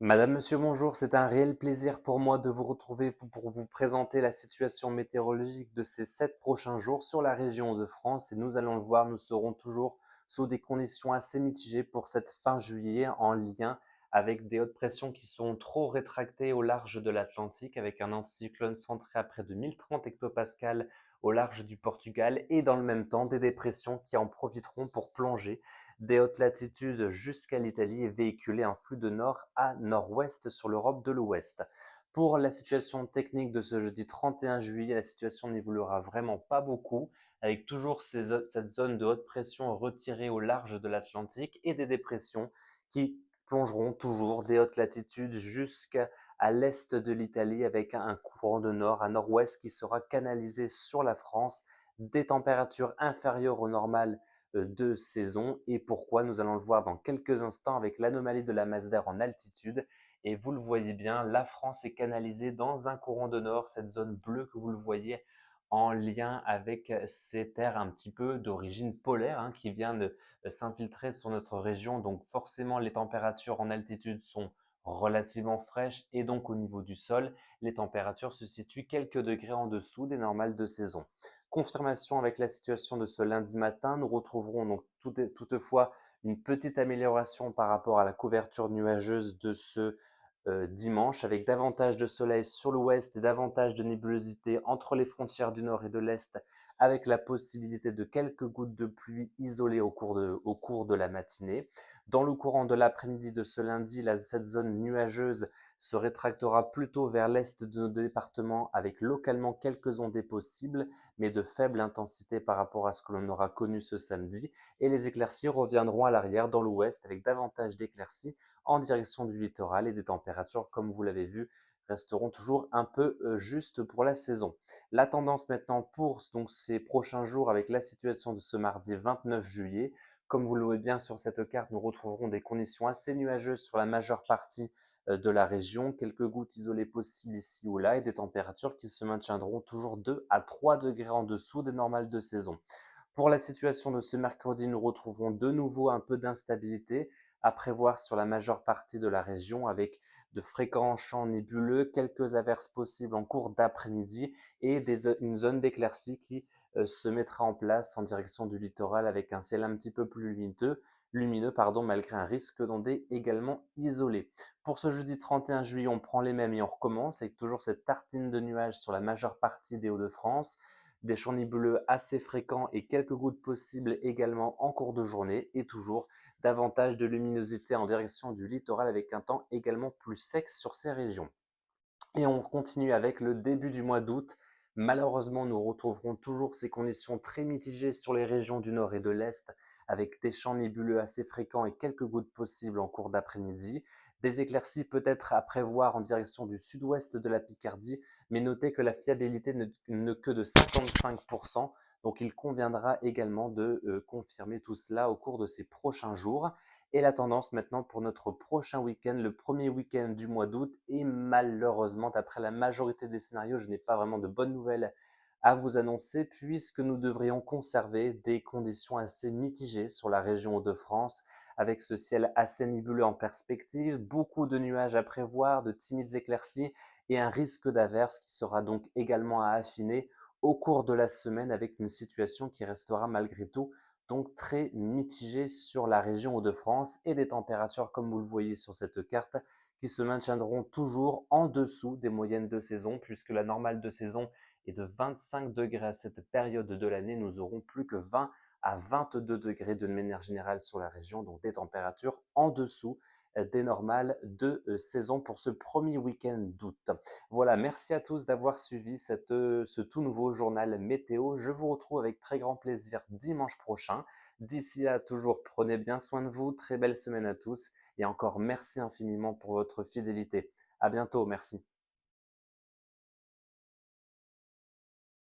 Madame, monsieur, bonjour. C'est un réel plaisir pour moi de vous retrouver pour vous présenter la situation météorologique de ces 7 prochains jours sur la région de France. Et nous allons le voir, nous serons toujours sous des conditions assez mitigées pour cette fin juillet en lien avec des hautes pressions qui sont trop rétractées au large de l'Atlantique, avec un anticyclone centré à près de 1030 hectopascales au large du Portugal et dans le même temps des dépressions qui en profiteront pour plonger des hautes latitudes jusqu'à l'Italie et véhiculer un flux de nord à nord-ouest sur l'Europe de l'Ouest. Pour la situation technique de ce jeudi 31 juillet, la situation n'évoluera vraiment pas beaucoup, avec toujours cette zone de haute pression retirée au large de l'Atlantique et des dépressions qui plongeront toujours des hautes latitudes jusqu'à l'est de l'Italie avec un courant de nord à nord-ouest qui sera canalisé sur la France, des températures inférieures au normal de saison et pourquoi nous allons le voir dans quelques instants avec l'anomalie de la masse d'air en altitude. Et vous le voyez bien, la France est canalisée dans un courant de nord, cette zone bleue que vous le voyez en lien avec cet air un petit peu d'origine polaire qui vient de s'infiltrer sur notre région. Donc forcément, les températures en altitude sont relativement fraîches et donc au niveau du sol, les températures se situent quelques degrés en dessous des normales de saison. Confirmation avec la situation de ce lundi matin, nous retrouverons donc toutefois une petite amélioration par rapport à la couverture nuageuse de ce dimanche, avec davantage de soleil sur l'ouest et davantage de nébulosité entre les frontières du nord et de l'est, avec la possibilité de quelques gouttes de pluie isolées au cours de la matinée. Dans le courant de l'après-midi de ce lundi, cette zone nuageuse se rétractera plutôt vers l'est de nos départements, avec localement quelques ondées possibles, mais de faible intensité par rapport à ce que l'on aura connu ce samedi. Et les éclaircies reviendront à l'arrière dans l'ouest, avec davantage d'éclaircies en direction du littoral et des températures, comme vous l'avez vu, resteront toujours un peu justes pour la saison. La tendance maintenant pour donc, ces prochains jours avec la situation de ce mardi 29 juillet. Comme vous le voyez bien sur cette carte, nous retrouverons des conditions assez nuageuses sur la majeure partie de la région, quelques gouttes isolées possibles ici ou là et des températures qui se maintiendront toujours 2 à 3 degrés en dessous des normales de saison. Pour la situation de ce mercredi, nous retrouverons de nouveau un peu d'instabilité à prévoir sur la majeure partie de la région avec de fréquents champs nébuleux, quelques averses possibles en cours d'après-midi et une zone d'éclaircie qui se mettra en place en direction du littoral avec un ciel un petit peu plus lumineux malgré un risque d'ondée également isolé. Pour ce jeudi 31 juillet, on prend les mêmes et on recommence avec toujours cette tartine de nuages sur la majeure partie des Hauts-de-France, des champs nébuleux assez fréquents et quelques gouttes possibles également en cours de journée et toujours davantage de luminosité en direction du littoral avec un temps également plus sec sur ces régions. Et on continue avec le début du mois d'août. Malheureusement, nous retrouverons toujours ces conditions très mitigées sur les régions du nord et de l'est, avec des champs nébuleux assez fréquents et quelques gouttes possibles en cours d'après-midi. Des éclaircies peut-être à prévoir en direction du sud-ouest de la Picardie, mais notez que la fiabilité ne que de 55%, donc il conviendra également de confirmer tout cela au cours de ces prochains jours. Et la tendance maintenant pour notre prochain week-end, le premier week-end du mois d'août. Et malheureusement, d'après la majorité des scénarios, je n'ai pas vraiment de bonnes nouvelles à vous annoncer puisque nous devrions conserver des conditions assez mitigées sur la région Hauts-de-France avec ce ciel assez nébuleux en perspective, beaucoup de nuages à prévoir, de timides éclaircies et un risque d'averse qui sera donc également à affiner au cours de la semaine avec une situation qui restera malgré tout donc très mitigé sur la région Hauts-de-France et des températures, comme vous le voyez sur cette carte, qui se maintiendront toujours en dessous des moyennes de saison, puisque la normale de saison est de 25 degrés à cette période de l'année. Nous aurons plus que 20 à 22 degrés de manière générale sur la région, donc des températures en dessous des normales de saison pour ce premier week-end d'août. Voilà, merci à tous d'avoir suivi ce tout nouveau journal météo. Je vous retrouve avec très grand plaisir dimanche prochain. D'ici là, toujours prenez bien soin de vous. Très belle semaine à tous et encore merci infiniment pour votre fidélité. À bientôt, merci.